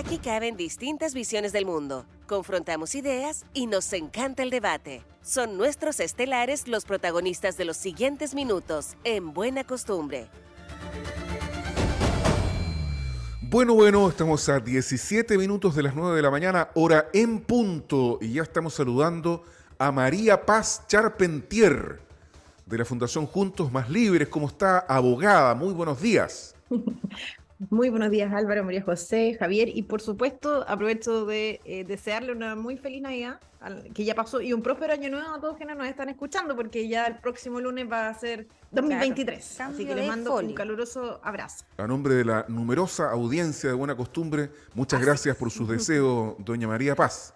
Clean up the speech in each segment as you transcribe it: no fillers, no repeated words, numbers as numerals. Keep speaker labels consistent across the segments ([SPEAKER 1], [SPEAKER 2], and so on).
[SPEAKER 1] Aquí caben distintas visiones del mundo, confrontamos ideas y nos encanta el debate. Son nuestros estelares los protagonistas de los siguientes minutos en Buena Costumbre.
[SPEAKER 2] Bueno, estamos a 17 minutos de las 9 de la mañana, hora en punto, y ya estamos saludando a María Paz Charpentier, de la Fundación Juntos Más Libres. ¿Cómo está, abogada? Muy buenos días.
[SPEAKER 3] Muy buenos días, Álvaro, María José, Javier, y por supuesto aprovecho de desearle una muy feliz Navidad, que ya pasó, y un próspero año nuevo a todos quienes nos están escuchando, porque ya el próximo lunes va a ser 2023, claro, así que les mando un caluroso abrazo.
[SPEAKER 2] A nombre de la numerosa audiencia de Buena Costumbre, muchas gracias por sus deseos, doña María Paz.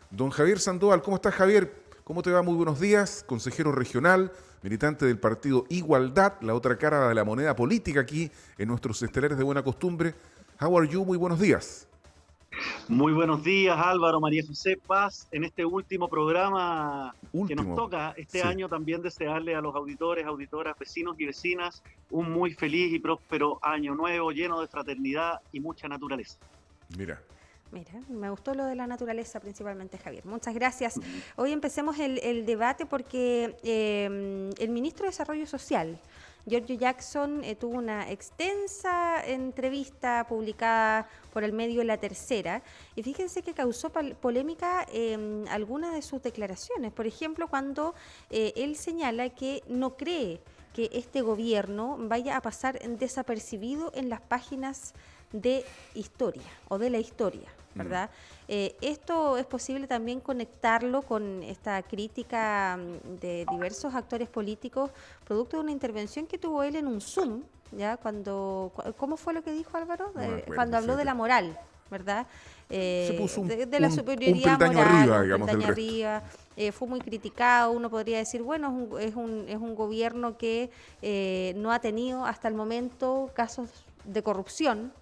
[SPEAKER 2] Don Javier Sandoval, ¿cómo estás, Javier? ¿Cómo te va? Muy buenos días, consejero regional, militante del partido Igualdad, la otra cara de la moneda política aquí en nuestros estelares de Buena Costumbre. How are you? Muy buenos días.
[SPEAKER 4] Muy buenos días, Álvaro, María José Paz, en este último programa que nos toca este año, también desearle a los auditores, auditoras, vecinos y vecinas un muy feliz y próspero año nuevo, lleno de fraternidad y mucha naturaleza.
[SPEAKER 5] Mira, me gustó lo de la naturaleza principalmente, Javier. Muchas gracias. Hoy empecemos el debate porque el ministro de Desarrollo Social, Giorgio Jackson, tuvo una extensa entrevista publicada por el medio La Tercera, y fíjense que causó polémica algunas de sus declaraciones. Por ejemplo, cuando él señala que no cree que este gobierno vaya a pasar desapercibido en las páginas de historia o de la historia, ¿verdad? Esto es posible también conectarlo con esta crítica de diversos actores políticos, producto de una intervención que tuvo él en un Zoom, ¿ya? ¿Cómo fue lo que dijo, Álvaro? Cuando habló de la moral, ¿verdad?
[SPEAKER 2] Se puso
[SPEAKER 5] de la superioridad
[SPEAKER 2] un
[SPEAKER 5] moral,
[SPEAKER 2] arriba, digamos,
[SPEAKER 5] un arriba. Fue muy criticado. Uno podría decir, bueno, es un gobierno que no ha tenido hasta el momento casos de corrupción.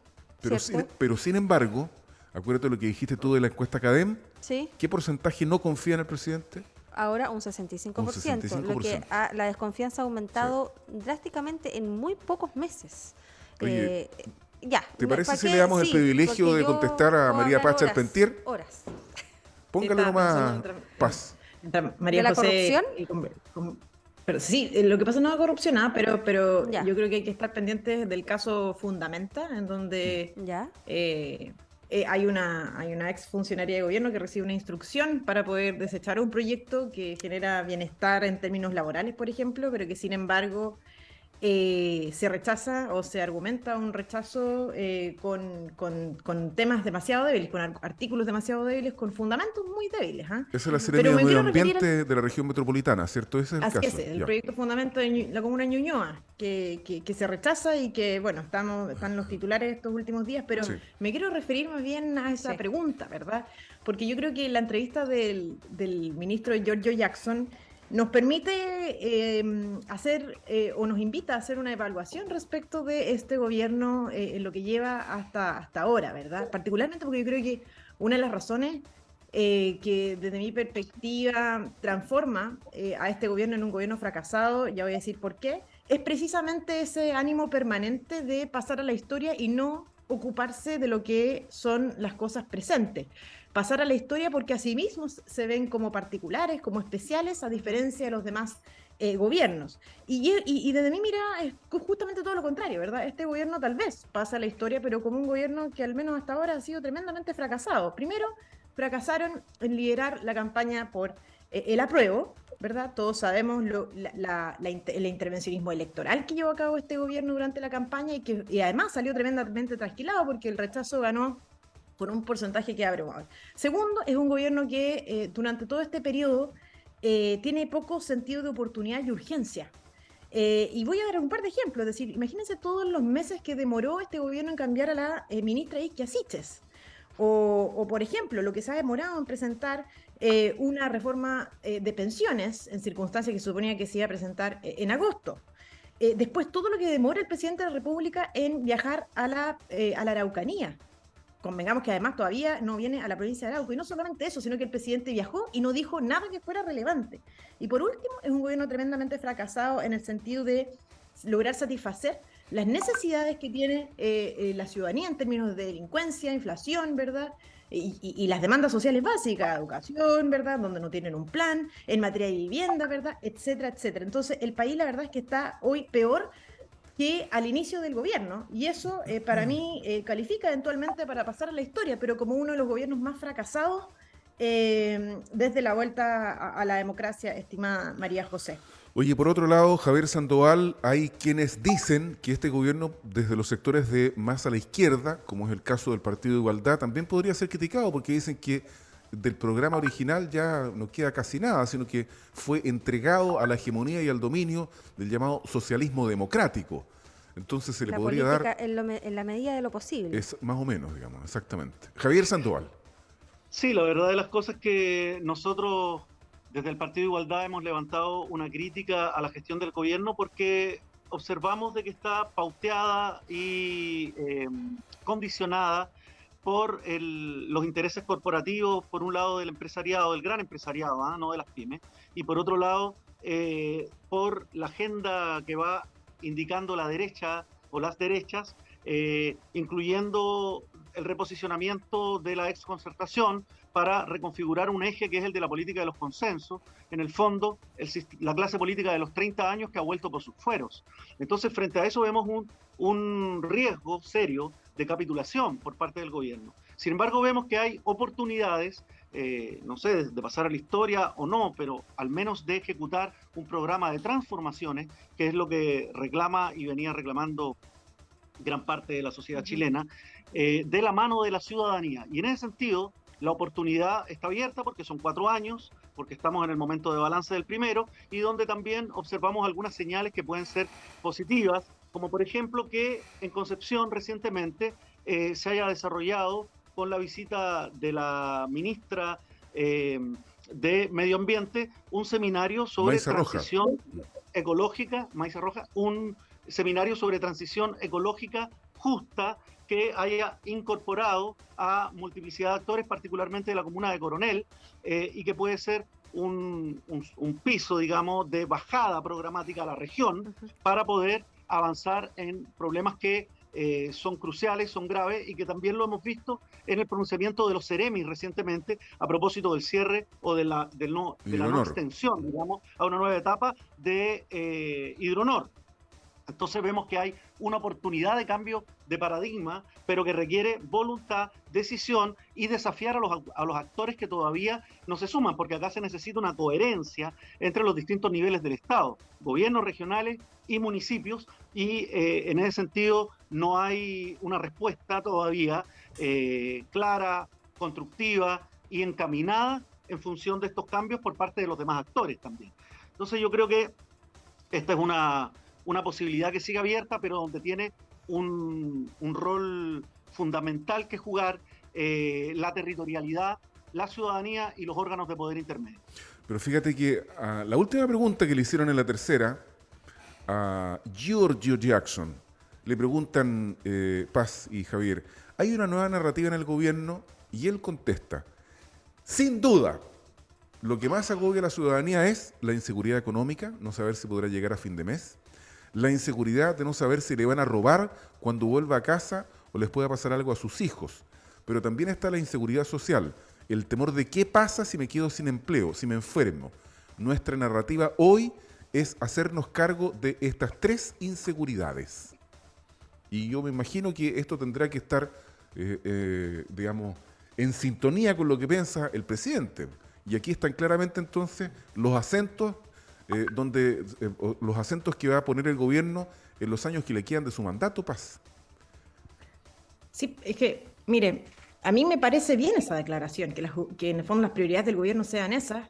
[SPEAKER 2] Pero sin embargo, acuérdate lo que dijiste tú de la encuesta CADEM.
[SPEAKER 5] ¿Sí?
[SPEAKER 2] ¿Qué porcentaje no confía en el presidente?
[SPEAKER 5] Ahora un 65%,
[SPEAKER 2] Un 65%.
[SPEAKER 5] Lo que la desconfianza ha aumentado drásticamente en muy pocos meses.
[SPEAKER 2] Oye, ¿te parece si le damos el privilegio de contestar a María Paz Charpentier?
[SPEAKER 5] Horas.
[SPEAKER 2] Póngale nomás, Paz.
[SPEAKER 3] María
[SPEAKER 5] ¿De la
[SPEAKER 3] José,
[SPEAKER 5] corrupción?
[SPEAKER 3] Pero sí, lo que pasa no es corrupción, pero yo creo que hay que estar pendientes del caso Fundamenta, en donde hay una ex funcionaria de gobierno que recibe una instrucción para poder desechar un proyecto que genera bienestar en términos laborales, por ejemplo, pero que sin embargo se rechaza o se argumenta un rechazo con temas demasiado débiles, con artículos demasiado débiles, con fundamentos muy débiles.
[SPEAKER 2] Esa es la Seremia de Medio Ambiente de la región metropolitana, ¿cierto? Ese es el caso.
[SPEAKER 3] El proyecto Fundamento de la comuna de Ñuñoa, que se rechaza y que, bueno, están los titulares estos últimos días, pero me quiero referir más bien a esa pregunta, ¿verdad? Porque yo creo que la entrevista del ministro Giorgio Jackson nos permite hacer o nos invita a hacer una evaluación respecto de este gobierno en lo que lleva hasta ahora, ¿verdad? Particularmente porque yo creo que una de las razones que desde mi perspectiva transforma a este gobierno en un gobierno fracasado, ya voy a decir por qué, es precisamente ese ánimo permanente de pasar a la historia y no ocuparse de lo que son las cosas presentes. Pasar a la historia porque a sí mismos se ven como particulares, como especiales, a diferencia de los demás gobiernos. Y desde mi mirada es justamente todo lo contrario, ¿verdad? Este gobierno tal vez pasa a la historia, pero como un gobierno que al menos hasta ahora ha sido tremendamente fracasado. Primero, fracasaron en liderar la campaña por el apruebo, ¿verdad? Todos sabemos el intervencionismo electoral que llevó a cabo este gobierno durante la campaña y además salió tremendamente trasquilado porque el rechazo ganó por un porcentaje que abrumador. Segundo, es un gobierno que durante todo este periodo tiene poco sentido de oportunidad y urgencia. Y voy a dar un par de ejemplos, es decir, imagínense todos los meses que demoró este gobierno en cambiar a la ministra Isquia Siches. O, por ejemplo, lo que se ha demorado en presentar una reforma de pensiones en circunstancias que se suponía que se iba a presentar en agosto. Después, todo lo que demora el presidente de la República en viajar a la Araucanía. Convengamos que además todavía no viene a la provincia de Arauco. Y no solamente eso, sino que el presidente viajó y no dijo nada que fuera relevante. Y por último, es un gobierno tremendamente fracasado en el sentido de lograr satisfacer las necesidades que tiene la ciudadanía en términos de delincuencia, inflación, ¿verdad? Y las demandas sociales básicas, educación, ¿verdad? Donde no tienen un plan, en materia de vivienda, ¿verdad? Etcétera, etcétera. Entonces, el país, la verdad es que está hoy peor que al inicio del gobierno, y eso para mí califica eventualmente para pasar a la historia, pero como uno de los gobiernos más fracasados desde la vuelta a la democracia, estimada María José.
[SPEAKER 2] Oye, por otro lado, Javier Sandoval, hay quienes dicen que este gobierno, desde los sectores de más a la izquierda, como es el caso del Partido de Igualdad, también podría ser criticado, porque dicen que del programa original ya no queda casi nada, sino que fue entregado a la hegemonía y al dominio del llamado socialismo democrático. Entonces se le podría dar...
[SPEAKER 5] En la medida de lo posible.
[SPEAKER 2] Es más o menos, digamos, exactamente. Javier Sandoval.
[SPEAKER 4] Sí, la verdad de las cosas es que nosotros desde el Partido de Igualdad hemos levantado una crítica a la gestión del gobierno porque observamos de que está pauteada y condicionada por los intereses corporativos, por un lado del empresariado, del gran empresariado, no de las pymes, y por otro lado por la agenda que va indicando la derecha o las derechas, incluyendo el reposicionamiento de la exconcertación para reconfigurar un eje que es el de la política de los consensos, en el fondo la clase política de los 30 años que ha vuelto por sus fueros. Entonces, frente a eso vemos un riesgo serio de capitulación por parte del gobierno. Sin embargo, vemos que hay oportunidades, no sé, de pasar a la historia o no, pero al menos de ejecutar un programa de transformaciones, que es lo que reclama y venía reclamando gran parte de la sociedad chilena, de la mano de la ciudadanía. Y en ese sentido, la oportunidad está abierta porque son 4 años, porque estamos en el momento de balance del primero, y donde también observamos algunas señales que pueden ser positivas, como por ejemplo que en Concepción recientemente se haya desarrollado con la visita de la ministra de Medio Ambiente un seminario sobre transición ecológica, Maíza Roja, un seminario sobre transición ecológica justa que haya incorporado a multiplicidad de actores, particularmente de la comuna de Coronel, y que puede ser un piso, digamos, de bajada programática a la región para poder avanzar en problemas que son cruciales, son graves, y que también lo hemos visto en el pronunciamiento de los Ceremis recientemente a propósito del cierre o de la no extensión, digamos, a una nueva etapa de Hidronor. Entonces vemos que hay una oportunidad de cambio de paradigma, pero que requiere voluntad, decisión y desafiar a los actores que todavía no se suman, porque acá se necesita una coherencia entre los distintos niveles del Estado, gobiernos regionales y municipios, y en ese sentido no hay una respuesta todavía clara, constructiva y encaminada en función de estos cambios por parte de los demás actores también. Entonces yo creo que esta es una posibilidad que sigue abierta, pero donde tiene un rol fundamental que jugar la territorialidad, la ciudadanía y los órganos de poder intermedio.
[SPEAKER 2] Pero fíjate que la última pregunta que le hicieron en la tercera, a Giorgio Jackson, le preguntan Paz y Javier, ¿hay una nueva narrativa en el gobierno? Y él contesta, sin duda, lo que más agobia a la ciudadanía es la inseguridad económica, no saber si podrá llegar a fin de mes, la inseguridad de no saber si le van a robar cuando vuelva a casa o les pueda pasar algo a sus hijos. Pero también está la inseguridad social, el temor de qué pasa si me quedo sin empleo, si me enfermo. Nuestra narrativa hoy es hacernos cargo de estas 3 inseguridades. Y yo me imagino que esto tendrá que estar, digamos, en sintonía con lo que piensa el presidente. Y aquí están claramente entonces los acentos los acentos que va a poner el gobierno en los años que le quedan de su mandato, Paz.
[SPEAKER 3] Sí, es que, mire, a mí me parece bien esa declaración, que en el fondo las prioridades del gobierno sean esas,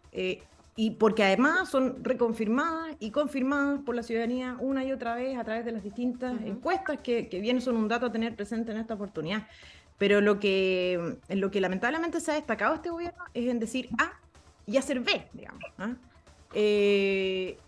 [SPEAKER 3] y porque además son reconfirmadas y confirmadas por la ciudadanía una y otra vez a través de las distintas encuestas que bien son un dato a tener presente en esta oportunidad. Pero en lo que lamentablemente se ha destacado este gobierno es en decir A y hacer B, digamos, ¿eh?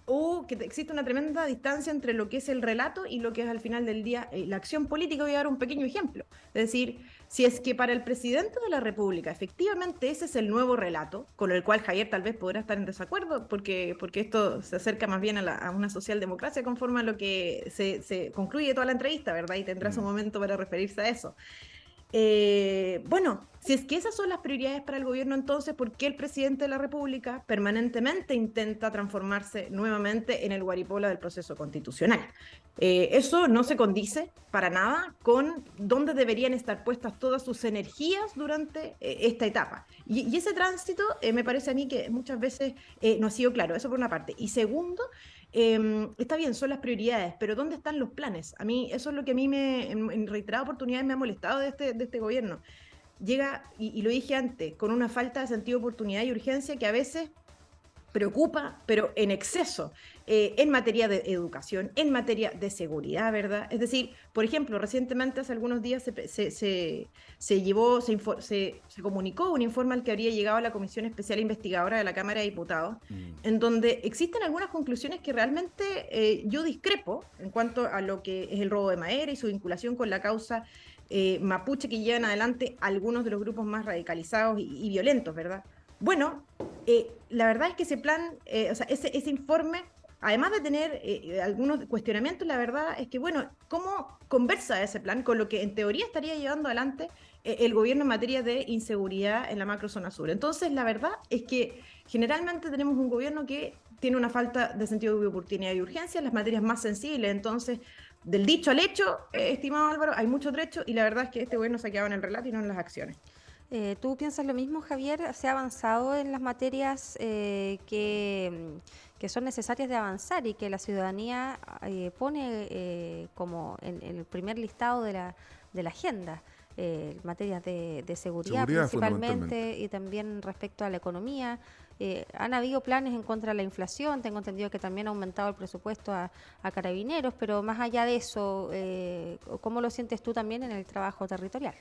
[SPEAKER 3] O que existe una tremenda distancia entre lo que es el relato y lo que es al final del día la acción política. Voy a dar un pequeño ejemplo. Es decir, si es que para el presidente de la República efectivamente ese es el nuevo relato, con el cual Javier tal vez podrá estar en desacuerdo, porque esto se acerca más bien a una socialdemocracia conforme a lo que se concluye toda la entrevista, ¿verdad? Y tendrá su momento para referirse a eso. Bueno, si es que esas son las prioridades para el gobierno, entonces, ¿por qué el presidente de la República permanentemente intenta transformarse nuevamente en el guaripola del proceso constitucional? Eso no se condice para nada con dónde deberían estar puestas todas sus energías durante esta etapa. Y ese tránsito me parece a mí que muchas veces no ha sido claro, eso por una parte. Y segundo, está bien, son las prioridades, pero ¿dónde están los planes? A mí, eso es lo que a mí en reiteradas oportunidades me ha molestado de este gobierno. Llega, y lo dije antes, con una falta de sentido de oportunidad y urgencia que a veces preocupa, pero en exceso, en materia de educación, en materia de seguridad, ¿verdad? Es decir, por ejemplo, recientemente, hace algunos días, se comunicó un informe al que habría llegado a la Comisión Especial Investigadora de la Cámara de Diputados, en donde existen algunas conclusiones que realmente yo discrepo en cuanto a lo que es el robo de madera y su vinculación con la causa mapuche que llevan adelante algunos de los grupos más radicalizados y violentos, ¿verdad? Bueno, la verdad es que ese plan, ese informe, además de tener algunos cuestionamientos, la verdad es que, bueno, ¿cómo conversa ese plan con lo que en teoría estaría llevando adelante el gobierno en materia de inseguridad en la macrozona sur? Entonces, la verdad es que generalmente tenemos un gobierno que tiene una falta de sentido de oportunidad y urgencia en las materias más sensibles. Entonces, del dicho al hecho, estimado Álvaro, hay mucho trecho y la verdad es que este gobierno se ha quedado en el relato y no en las acciones.
[SPEAKER 5] ¿Tú piensas lo mismo, Javier? ¿Se ha avanzado en las materias que son necesarias de avanzar y que la ciudadanía pone como en el primer listado de la agenda? Materias de seguridad principalmente y también respecto a la economía. Han habido planes en contra de la inflación, tengo entendido que también ha aumentado el presupuesto a Carabineros, pero más allá de eso, ¿cómo lo sientes tú también en el trabajo territorial?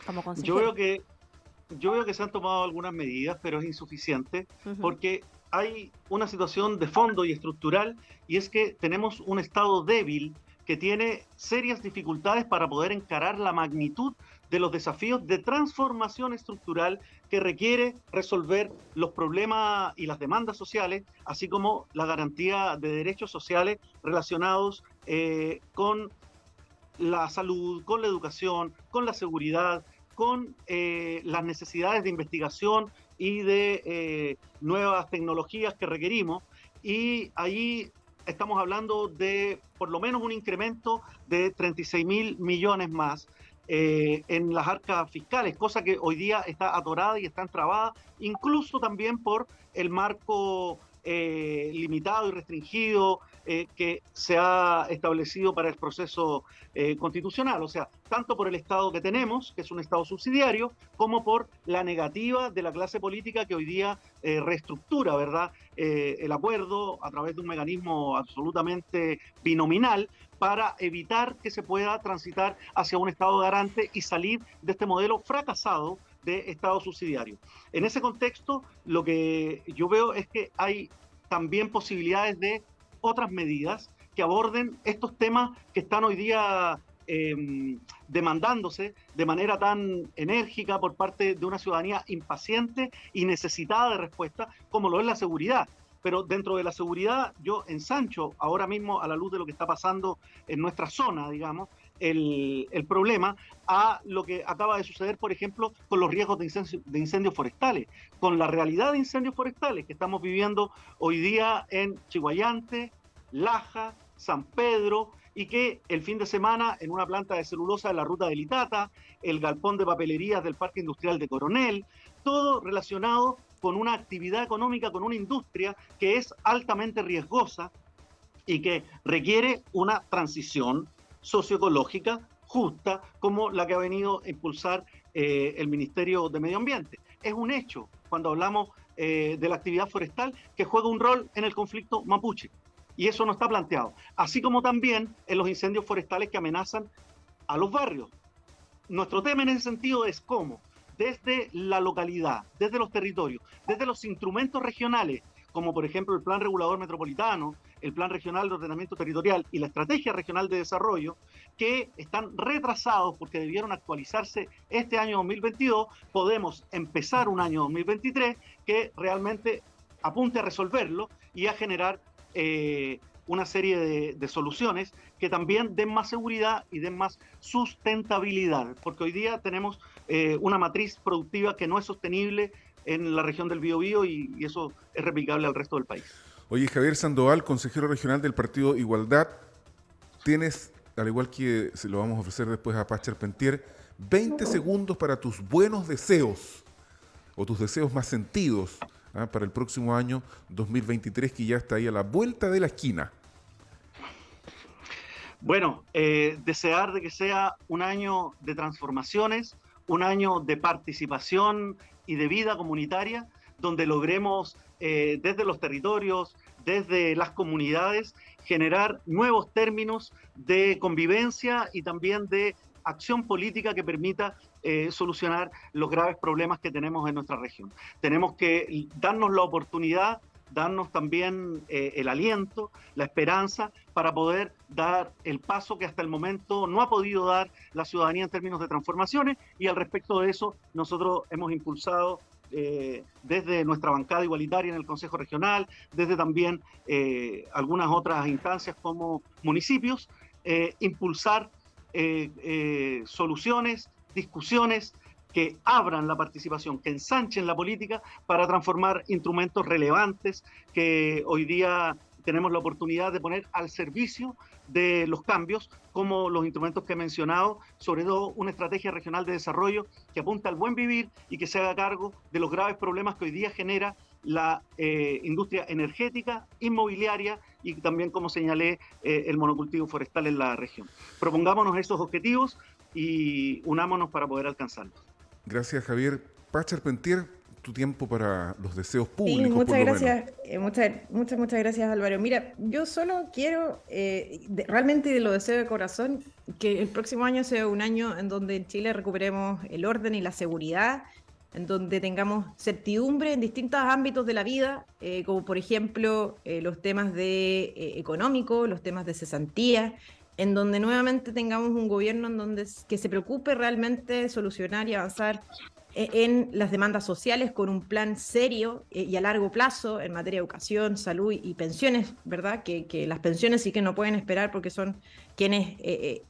[SPEAKER 5] Como consejero.
[SPEAKER 4] Yo veo que se han tomado algunas medidas, pero es insuficiente, porque hay una situación de fondo y estructural, y es que tenemos un Estado débil que tiene serias dificultades para poder encarar la magnitud de los desafíos de transformación estructural que requiere resolver los problemas y las demandas sociales, así como la garantía de derechos sociales relacionados con la salud, con la educación, con la seguridad, con las necesidades de investigación y de nuevas tecnologías que requerimos. Y ahí estamos hablando de por lo menos un incremento de 36.000 millones más en las arcas fiscales, cosa que hoy día está atorada y está entrabada, incluso también por el marco limitado y restringido que se ha establecido para el proceso constitucional, o sea, tanto por el Estado que tenemos, que es un Estado subsidiario, como por la negativa de la clase política que hoy día reestructura, ¿verdad?, el acuerdo a través de un mecanismo absolutamente binominal para evitar que se pueda transitar hacia un Estado garante y salir de este modelo fracasado de Estado subsidiario. En ese contexto, lo que yo veo es que hay también posibilidades de otras medidas que aborden estos temas que están hoy día demandándose de manera tan enérgica por parte de una ciudadanía impaciente y necesitada de respuesta, como lo es la seguridad. Pero dentro de la seguridad, yo ensancho ahora mismo, a la luz de lo que está pasando en nuestra zona, digamos, el problema a lo que acaba de suceder, por ejemplo, con los riesgos de incendios forestales, con la realidad de incendios forestales que estamos viviendo hoy día en Chiguayante, Laja, San Pedro, y que el fin de semana en una planta de celulosa de la ruta del Itata, el galpón de papelerías del Parque Industrial de Coronel, todo relacionado con una actividad económica, con una industria que es altamente riesgosa y que requiere una transición socioecológica justa, como la que ha venido a impulsar el Ministerio de Medio Ambiente. Es un hecho, cuando hablamos de la actividad forestal, que juega un rol en el conflicto mapuche. Y eso no está planteado. Así como también en los incendios forestales que amenazan a los barrios. Nuestro tema en ese sentido es cómo, desde la localidad, desde los territorios, desde los instrumentos regionales, como por ejemplo el Plan Regulador Metropolitano, el Plan Regional de Ordenamiento Territorial y la Estrategia Regional de Desarrollo, que están retrasados porque debieron actualizarse este año 2022, podemos empezar un año 2023 que realmente apunte a resolverlo y a generar una serie de soluciones que también den más seguridad y den más sustentabilidad, porque hoy día tenemos una matriz productiva que no es sostenible en la región del Biobío y eso es replicable al resto del país.
[SPEAKER 2] Oye, Javier Sandoval, consejero regional del Partido Igualdad, tienes, al igual que se lo vamos a ofrecer después a Paz Charpentier, 20 segundos para tus buenos deseos o tus deseos más sentidos para el próximo año 2023, que ya está ahí a la vuelta de la esquina.
[SPEAKER 4] Bueno, desear de que sea un año de transformaciones, un año de participación y de vida comunitaria, donde logremos desde los territorios, desde las comunidades, generar nuevos términos de convivencia y también de acción política que permita solucionar los graves problemas que tenemos en nuestra región. Tenemos que darnos la oportunidad, darnos también el aliento, la esperanza para poder dar el paso que hasta el momento no ha podido dar la ciudadanía en términos de transformaciones, y al respecto de eso nosotros hemos impulsado desde nuestra bancada igualitaria en el Consejo Regional, desde también algunas otras instancias como municipios, impulsar soluciones, discusiones que abran la participación, que ensanchen la política para transformar instrumentos relevantes que hoy día tenemos la oportunidad de poner al servicio de los cambios, como los instrumentos que he mencionado, sobre todo una estrategia regional de desarrollo que apunta al buen vivir y que se haga cargo de los graves problemas que hoy día genera la industria energética, inmobiliaria y también, como señalé, el monocultivo forestal en la región. Propongámonos esos objetivos y unámonos para poder alcanzarlos.
[SPEAKER 2] Gracias, Javier. Paz Charpentier, tu tiempo para los deseos públicos.
[SPEAKER 3] Sí, muchas gracias, muchas gracias, Álvaro. Mira, yo solo quiero, realmente lo deseo de corazón, que el próximo año sea un año en donde en Chile recuperemos el orden y la seguridad, en donde tengamos certidumbre en distintos ámbitos de la vida, como por ejemplo los temas económicos, los temas de cesantía, en donde nuevamente tengamos un gobierno en donde que se preocupe realmente de solucionar y avanzar en las demandas sociales con un plan serio y a largo plazo en materia de educación, salud y pensiones, ¿verdad? Que las pensiones sí que no pueden esperar porque son quienes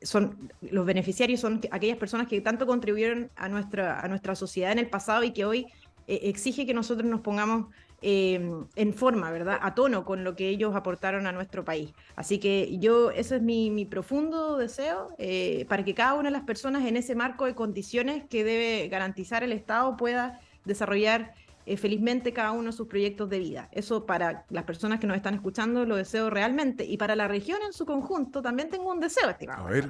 [SPEAKER 3] son los beneficiarios, son aquellas personas que tanto contribuyeron a nuestra sociedad en el pasado y que hoy exige que nosotros nos pongamos en forma, ¿verdad? A tono con lo que ellos aportaron a nuestro país. Así que ese es mi profundo deseo, para que cada una de las personas en ese marco de condiciones que debe garantizar el Estado pueda desarrollar felizmente cada uno de sus proyectos de vida. Eso para las personas que nos están escuchando lo deseo realmente, y para la región en su conjunto también tengo un deseo, estimado.
[SPEAKER 2] A ver.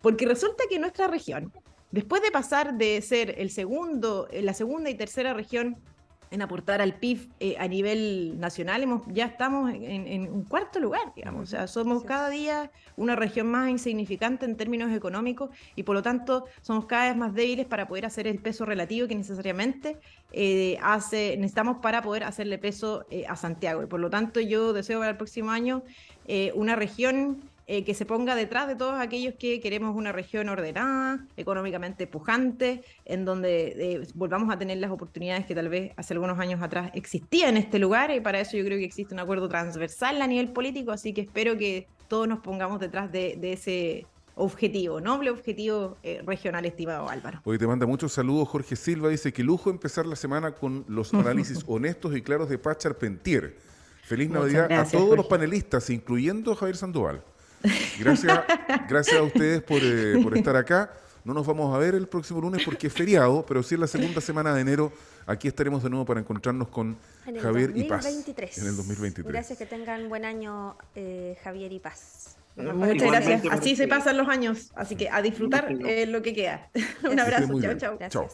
[SPEAKER 3] Porque resulta que nuestra región, después de pasar de ser la segunda y tercera región en aportar al PIB a nivel nacional, ya estamos en un cuarto lugar, digamos. O sea, somos cada día una región más insignificante en términos económicos y por lo tanto somos cada vez más débiles para poder hacer el peso relativo que necesariamente necesitamos para poder hacerle peso a Santiago. Y por lo tanto yo deseo para el próximo año una región que se ponga detrás de todos aquellos que queremos una región ordenada, económicamente pujante, en donde volvamos a tener las oportunidades que tal vez hace algunos años atrás existían en este lugar, y para eso yo creo que existe un acuerdo transversal a nivel político, así que espero que todos nos pongamos detrás de ese objetivo, noble objetivo regional, estimado Álvaro.
[SPEAKER 2] Hoy te manda muchos saludos Jorge Silva, dice que lujo empezar la semana con los análisis honestos y claros de Paz Charpentier. Feliz Navidad a todos Jorge. Los panelistas, incluyendo a Javier Sandoval. Gracias a ustedes por estar acá. No nos vamos a ver el próximo lunes porque es feriado, pero sí en la segunda semana de enero aquí estaremos de nuevo para encontrarnos con Javier y Paz. En el 2023.
[SPEAKER 5] Gracias, que tengan buen año, Javier y Paz.
[SPEAKER 3] Muchas gracias. Así se pasan los años, así que a disfrutar lo que queda. Un abrazo. Chao, chao.
[SPEAKER 2] Chao.